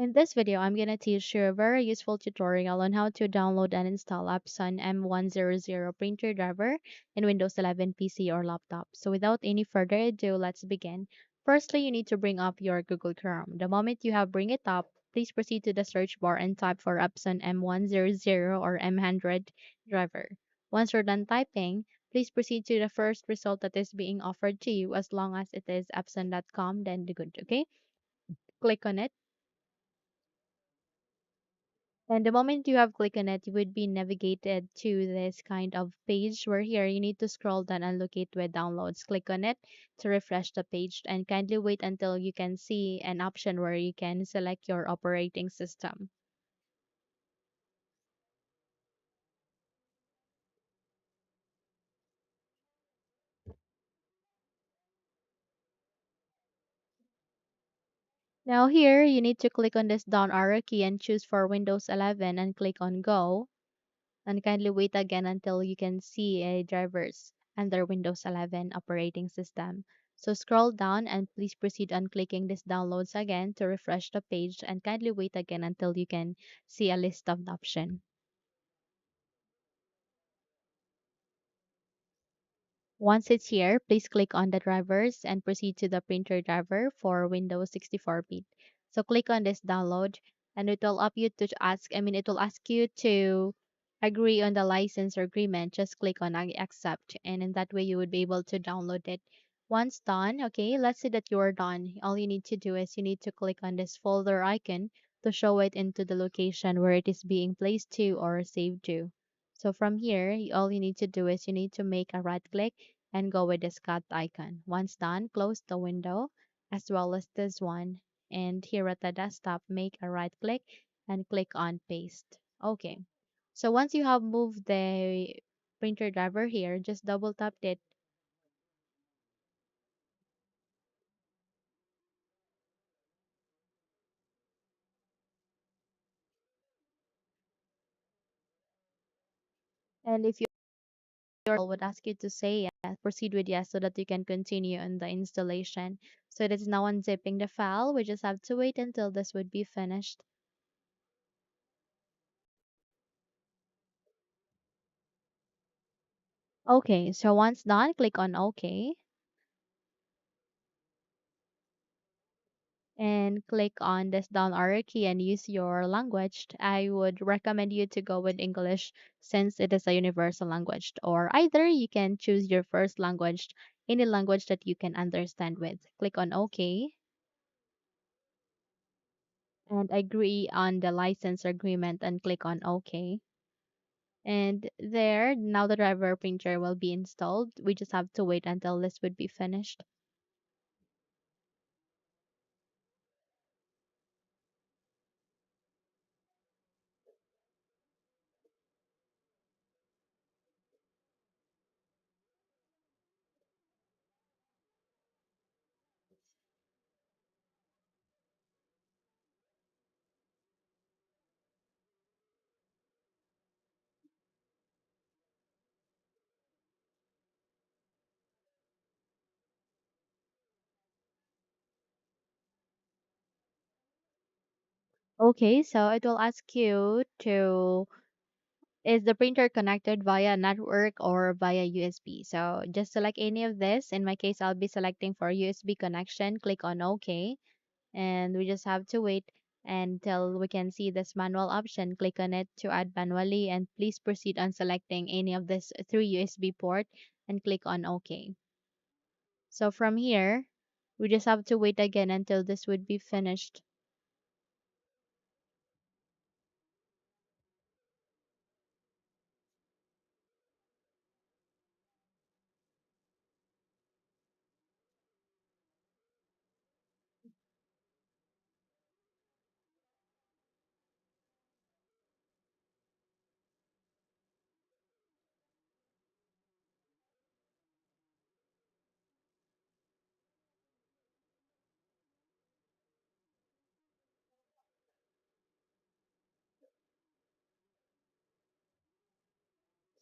In this video, I'm going to teach you a very useful tutorial on how to download and install Epson M100 printer driver in Windows 11 PC or laptop. So without any further ado, let's begin. Firstly, you need to bring up your Google Chrome. The moment you have bring it up, please proceed to the search bar and type for Epson M100 or M100 driver. Once you're done typing, please proceed to the first result that is being offered to you as long as it is epson.com, then the good, okay? Click on it. And the moment you have clicked on it, you would be navigated to this kind of page where here you need to scroll down and locate with downloads. Click on it to refresh the page and kindly wait until you can see an option where you can select your operating system. Now here you need to click on this down arrow key and choose for Windows 11 and click on Go. And kindly wait again until you can see a drivers under Windows 11 operating system. So scroll down and please proceed on clicking this downloads again to refresh the page and kindly wait again until you can see a list of options. Once it's here, please click on the drivers and proceed to the printer driver for Windows 64-bit. So click on this download and it will up you to ask, it will ask you to agree on the license agreement. Just click on accept and in that way you would be able to download it. Once done, okay, let's say that you are done. All you need to do is you need to click on this folder icon to show it into the location where it is being placed to or saved to. So from here, all you need to do is you need to make a right click and go with this cut icon. Once done, close the window as well as this one. And here at the desktop, make a right click and click on paste. Okay. So once you have moved the printer driver here, just double tap it. And if your would ask you to say yes, proceed with yes so that you can continue on the installation. So it is now unzipping the file. We just have to wait until this would be finished. Okay, so once done, click on OK and click on this down arrow key and use your language. I would recommend you to go with English since it is a universal language. Or either you can choose your first language, any language that you can understand with. Click on OK and agree on the license agreement and click on OK. And there, now the driver printer will be installed. We just have to wait until this would be finished. Okay, so it will ask you to is the printer connected via network or via USB? So just select any of this. In my case, I'll be selecting for USB connection. Click on OK. And we just have to wait until we can see this manual option. Click on it to add manually and please proceed on selecting any of this through USB port and click on OK. So from here, we just have to wait again until this would be finished.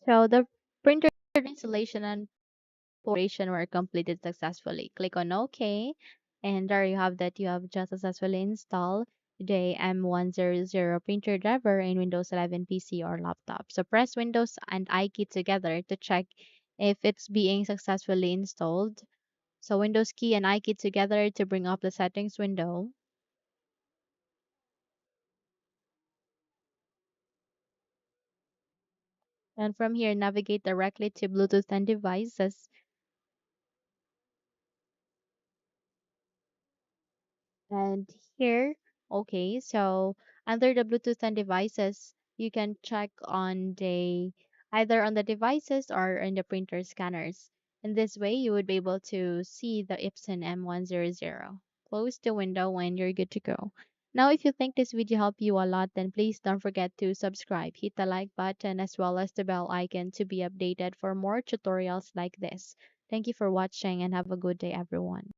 So the printer installation and operation were completed successfully. Click on OK. And there you have that you have just successfully installed the M100 printer driver in Windows 11 PC or laptop. So press Windows and I key together to check if it's being successfully installed. So Windows key and I key together to bring up the settings window. And from here, navigate directly to Bluetooth and devices. And here, okay, so under the Bluetooth and devices, you can check on the either on the devices or in the printer scanners. In this way, you would be able to see the Epson M100. Close the window when you're good to go. Now, if you think this video helped you a lot, then please don't forget to subscribe, hit the like button as well as the bell icon to be updated for more tutorials like this. Thank you for watching and have a good day, everyone.